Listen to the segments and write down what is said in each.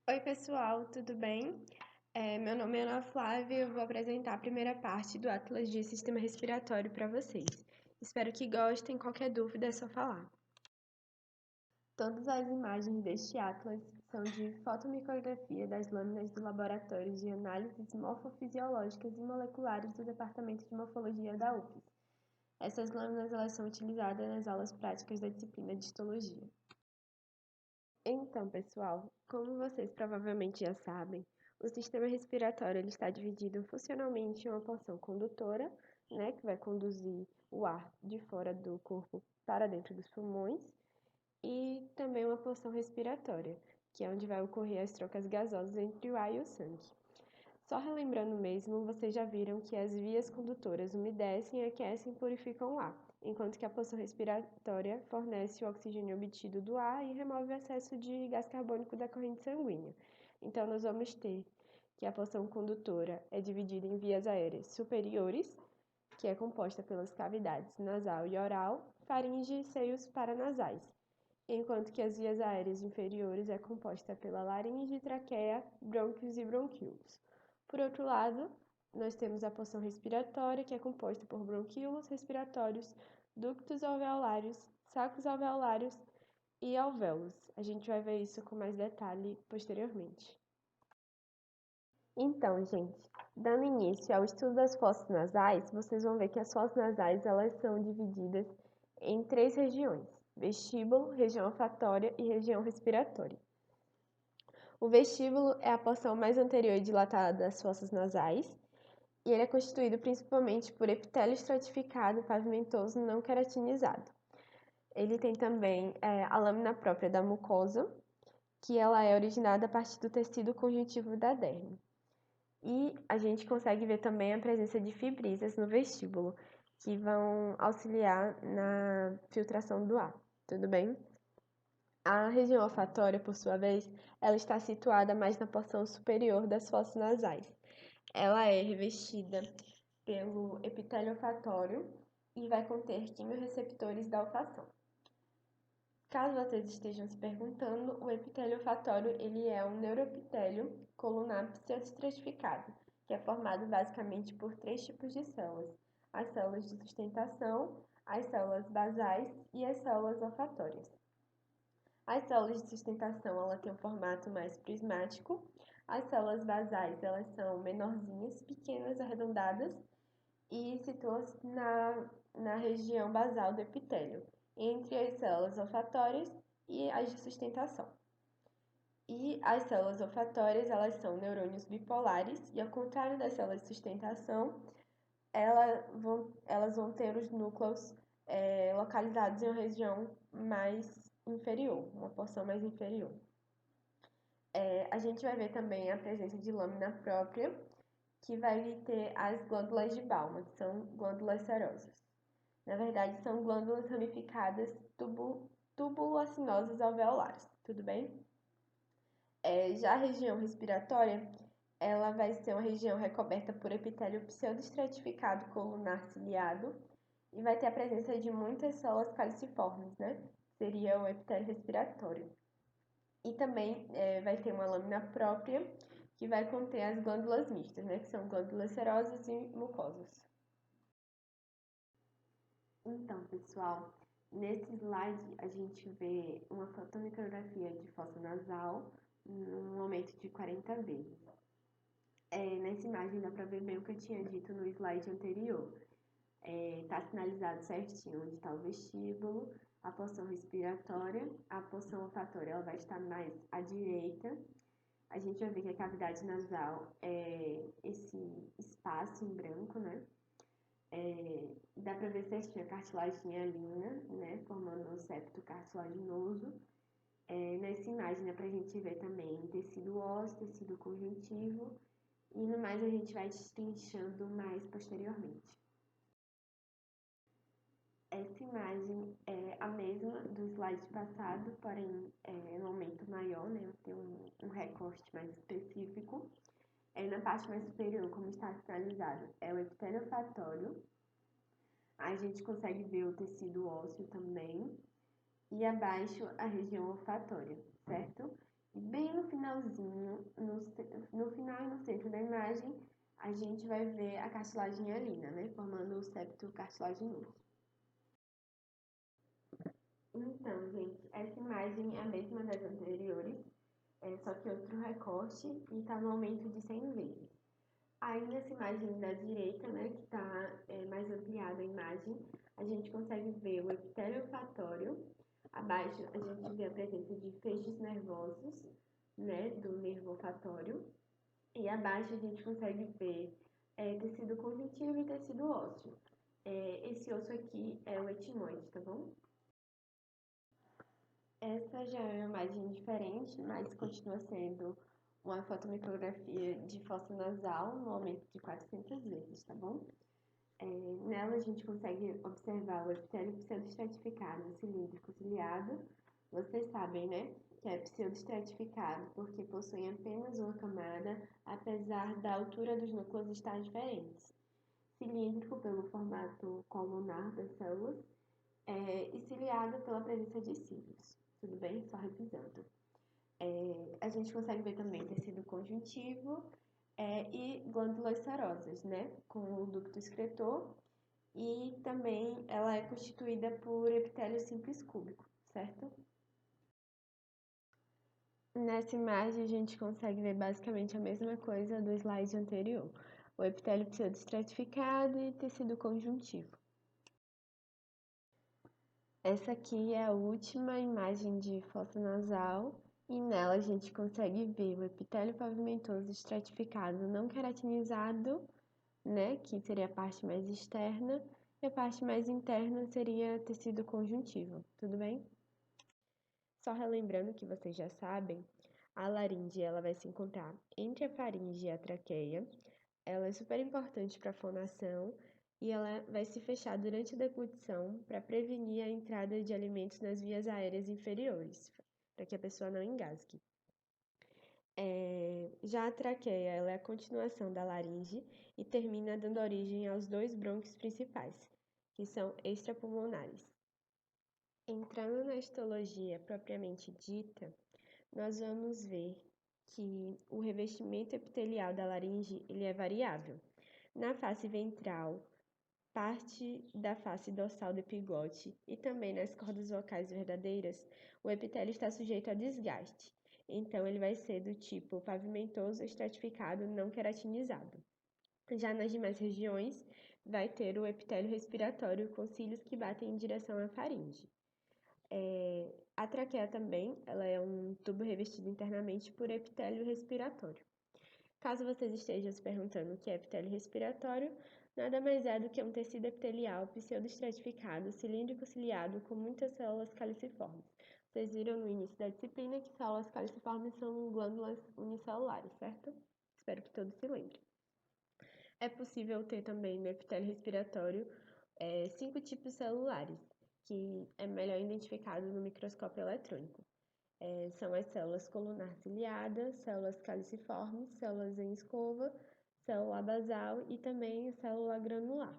Oi, pessoal, tudo bem? Meu nome é Ana Flávia e eu vou apresentar a primeira parte do Atlas de Sistema Respiratório para vocês. Espero que gostem, qualquer dúvida é só falar. Todas as imagens deste Atlas são de fotomicrografia das lâminas do Laboratório de Análises Morfofisiológicas e Moleculares do Departamento de Morfologia da UFES. Essas lâminas elas são utilizadas nas aulas práticas da disciplina de histologia. Então, pessoal, como vocês provavelmente já sabem, o sistema respiratório ele está dividido funcionalmente em uma porção condutora, né, que vai conduzir o ar de fora do corpo para dentro dos pulmões, e também uma porção respiratória, que é onde vai ocorrer as trocas gasosas entre o ar e o sangue. Só relembrando mesmo, vocês já viram que as vias condutoras umedecem, aquecem e purificam o ar, enquanto que a porção respiratória fornece o oxigênio obtido do ar e remove o excesso de gás carbônico da corrente sanguínea. Então, nós vamos ter que a porção condutora é dividida em vias aéreas superiores, que é composta pelas cavidades nasal e oral, faringe e seios paranasais, enquanto que as vias aéreas inferiores é composta pela laringe, traqueia, brônquios e bronquíolos. Por outro lado, nós temos a porção respiratória, que é composta por bronquíolos respiratórios, ductos alveolários, sacos alveolários e alvéolos. A gente vai ver isso com mais detalhe posteriormente. Então, gente, dando início ao estudo das fossas nasais, vocês vão ver que as fossas nasais elas são divididas em três regiões: vestíbulo, região olfatória e região respiratória. O vestíbulo é a porção mais anterior e dilatada das fossas nasais, e ele é constituído principalmente por epitélio estratificado, pavimentoso não queratinizado. Ele tem também a lâmina própria da mucosa, que ela é originada a partir do tecido conjuntivo da derme. E a gente consegue ver também a presença de fibrisas no vestíbulo, que vão auxiliar na filtração do ar, tudo bem? A região olfatória, por sua vez, ela está situada mais na porção superior das fossas nasais. Ela é revestida pelo epitélio olfatório e vai conter quimiorreceptores da olfação. Caso vocês estejam se perguntando, o epitélio olfatório ele é um neuroepitélio colunar pseudoestratificado, que é formado basicamente por três tipos de células: as células de sustentação, as células basais e as células olfatórias. As células de sustentação ela tem um formato mais prismático, as células basais elas são menorzinhas, pequenas, arredondadas e situam-se na região basal do epitélio, entre as células olfatórias e as de sustentação. E as células olfatórias, elas são neurônios bipolares, e ao contrário das células de sustentação, elas vão ter os núcleos localizados em uma região mais inferior, uma porção mais inferior. A gente vai ver também a presença de lâmina própria, que vai ter as glândulas de Bowman, que são glândulas serosas. Na verdade, são glândulas ramificadas tubuloacinosas alveolares, tudo bem? Já a região respiratória, ela vai ser uma região recoberta por epitélio pseudoestratificado colunar ciliado e vai ter a presença de muitas células caliciformes, né? Seria o epitélio respiratório. E também vai ter uma lâmina própria que vai conter as glândulas mistas, né? Que são glândulas serosas e mucosas. Então, pessoal, nesse slide a gente vê uma fotomicrografia de fossa nasal num momento de 40 vezes. Nessa imagem dá para ver bem o que eu tinha dito no slide anterior. Tá sinalizado certinho onde está o vestíbulo, a porção respiratória, a porção olfatória ela vai estar mais à direita. A gente vai ver que a cavidade nasal é esse espaço em branco, né? Dá para ver certinho a cartilagem alina, né? Formando um septo cartilaginoso. Nessa imagem dá para a gente ver também tecido ósseo, tecido conjuntivo, e no mais a gente vai destrinchando mais posteriormente. Essa imagem é a mesma do slide passado, porém no aumento maior, né? Tem um recorte mais específico. Na parte mais superior, como está sinalizado, é o epitélio olfatório. A gente consegue ver o tecido ósseo também. E abaixo a região olfatória, certo? E bem no finalzinho, no final e no centro da imagem, a gente vai ver a cartilagem hialina, né? Formando o septo cartilaginoso. Então, gente, essa imagem é a mesma das anteriores, só que outro recorte e está no aumento de 100 vezes. Aí nessa imagem da direita, né, que está mais ampliada a imagem, a gente consegue ver o epitélio olfatório. Abaixo a gente vê a presença de feixes nervosos, né, do nervo olfatório. E abaixo a gente consegue ver tecido conjuntivo e tecido ósseo. Esse osso aqui é o etimoide, tá bom? Essa já é uma imagem diferente, mas continua sendo uma fotomicrografia de fossa nasal no aumento de 400 vezes, tá bom? Nela a gente consegue observar o epitélio pseudoestratificado cilíndrico ciliado. Vocês sabem, né, que é pseudoestratificado porque possui apenas uma camada, apesar da altura dos núcleos estar diferentes. Cilíndrico pelo formato colunar das células e ciliado pela presença de cílios. Tudo bem? Só revisando. A gente consegue ver também tecido conjuntivo e glândulas serosas, né? Com o ducto excretor. E também ela é constituída por epitélio simples cúbico, certo? Nessa imagem a gente consegue ver basicamente a mesma coisa do slide anterior. O epitélio pseudoestratificado e tecido conjuntivo. Essa aqui é a última imagem de fossa nasal e nela a gente consegue ver o epitélio pavimentoso estratificado não queratinizado, né, que seria a parte mais externa, e a parte mais interna seria tecido conjuntivo, tudo bem? Só relembrando que vocês já sabem, a laringe ela vai se encontrar entre a faringe e a traqueia. Ela é super importante para a fonação e ela vai se fechar durante a deglutição para prevenir a entrada de alimentos nas vias aéreas inferiores, para que a pessoa não engasgue. Já a traqueia ela é a continuação da laringe e termina dando origem aos dois brônquios principais, que são extrapulmonares. Entrando na histologia propriamente dita, nós vamos ver que o revestimento epitelial da laringe ele é variável. Na face ventral, parte da face dorsal do epigote e também nas cordas vocais verdadeiras, o epitélio está sujeito a desgaste. Então, ele vai ser do tipo pavimentoso, estratificado, não queratinizado. Já nas demais regiões, vai ter o epitélio respiratório com cílios que batem em direção à faringe. A traqueia também, ela é um tubo revestido internamente por epitélio respiratório. Caso vocês estejam se perguntando o que é epitélio respiratório, nada mais é do que um tecido epitelial pseudoestratificado, cilíndrico ciliado, com muitas células caliciformes. Vocês viram no início da disciplina que células caliciformes são glândulas unicelulares, certo? Espero que todos se lembrem. É possível ter também no epitélio respiratório 5 tipos celulares, que é melhor identificado no microscópio eletrônico. São as células colunar ciliadas, células caliciformes, células em escova, célula basal e também célula granular.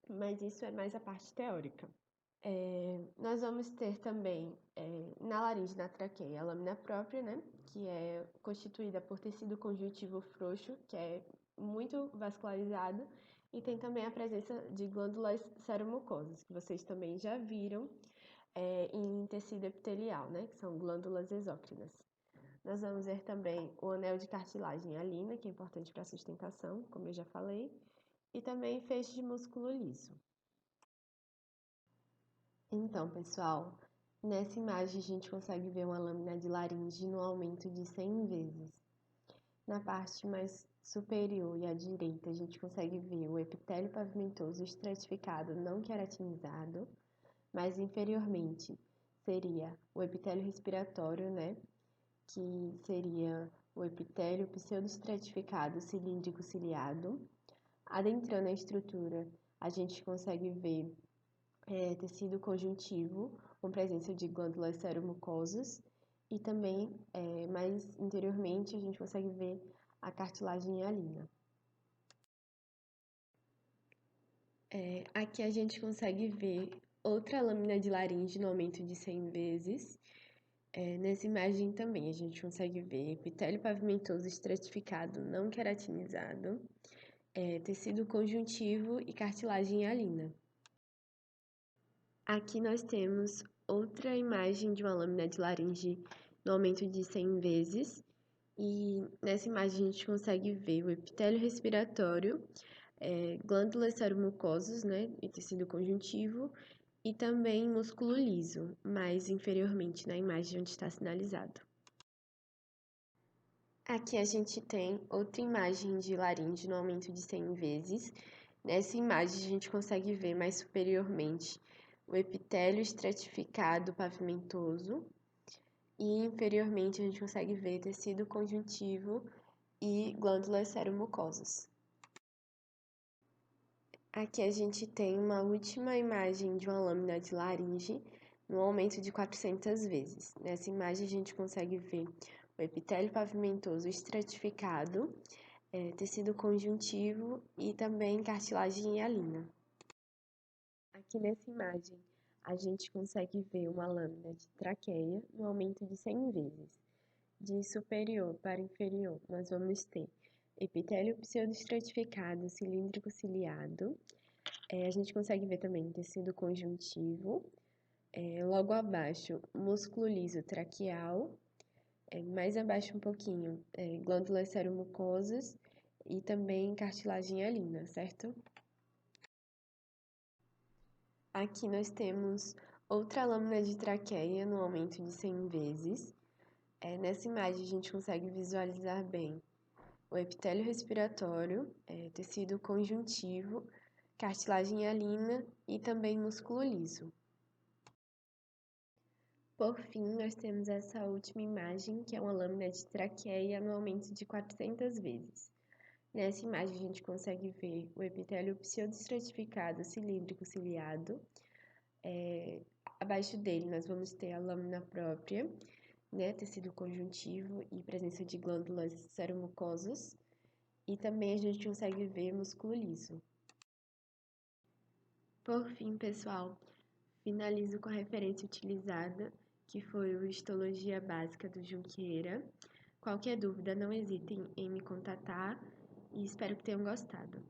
Mas isso é mais a parte teórica. Nós vamos ter também na laringe, na traqueia, a lâmina própria, né, que é constituída por tecido conjuntivo frouxo, que é muito vascularizado, e tem também a presença de glândulas seromucosas, que vocês também já viram em tecido epitelial, né, que são glândulas exócrinas. Nós vamos ver também o anel de cartilagem hialina, que é importante para a sustentação, como eu já falei, e também feixe de músculo liso. Então, pessoal, nessa imagem a gente consegue ver uma lâmina de laringe no aumento de 100 vezes. Na parte mais superior e à direita, a gente consegue ver o epitélio pavimentoso estratificado não queratinizado, mais inferiormente seria o epitélio respiratório, né, que seria o epitélio pseudoestratificado cilíndrico ciliado. Adentrando a estrutura, a gente consegue ver tecido conjuntivo, com presença de glândulas seromucosas, e também, mais interiormente, a gente consegue ver a cartilagem hialina. Aqui a gente consegue ver outra lâmina de laringe no aumento de 100 vezes, Nessa imagem também a gente consegue ver epitélio pavimentoso estratificado não queratinizado, tecido conjuntivo e cartilagem hialina. Aqui nós temos outra imagem de uma lâmina de laringe no aumento de 100 vezes. E nessa imagem a gente consegue ver o epitélio respiratório, glândulas seromucosas, né, e tecido conjuntivo, e também músculo liso, mais inferiormente na imagem onde está sinalizado. Aqui a gente tem outra imagem de laringe no aumento de 100 vezes. Nessa imagem a gente consegue ver mais superiormente o epitélio estratificado pavimentoso e inferiormente a gente consegue ver tecido conjuntivo e glândulas seromucosas. Aqui a gente tem uma última imagem de uma lâmina de laringe no aumento de 400 vezes. Nessa imagem a gente consegue ver o epitélio pavimentoso estratificado, tecido conjuntivo e também cartilagem hialina. Aqui nessa imagem a gente consegue ver uma lâmina de traqueia no aumento de 100 vezes. De superior para inferior, nós vamos ter epitélio pseudoestratificado cilíndrico ciliado. A gente consegue ver também tecido conjuntivo. Logo abaixo, músculo liso traqueal. Mais abaixo um pouquinho, glândulas seromucosas e também cartilagem hialina, certo? Aqui nós temos outra lâmina de traqueia no aumento de 100 vezes. Nessa imagem a gente consegue visualizar bem o epitélio respiratório, tecido conjuntivo, cartilagem hialina e também músculo liso. Por fim, nós temos essa última imagem, que é uma lâmina de traqueia no aumento de 400 vezes. Nessa imagem a gente consegue ver o epitélio pseudoestratificado cilíndrico ciliado. Abaixo dele nós vamos ter a lâmina própria, né, tecido conjuntivo e presença de glândulas seromucosas. E também a gente consegue ver músculo liso. Por fim, pessoal, finalizo com a referência utilizada, que foi o Histologia Básica do Junqueira. Qualquer dúvida, não hesitem em me contatar e espero que tenham gostado.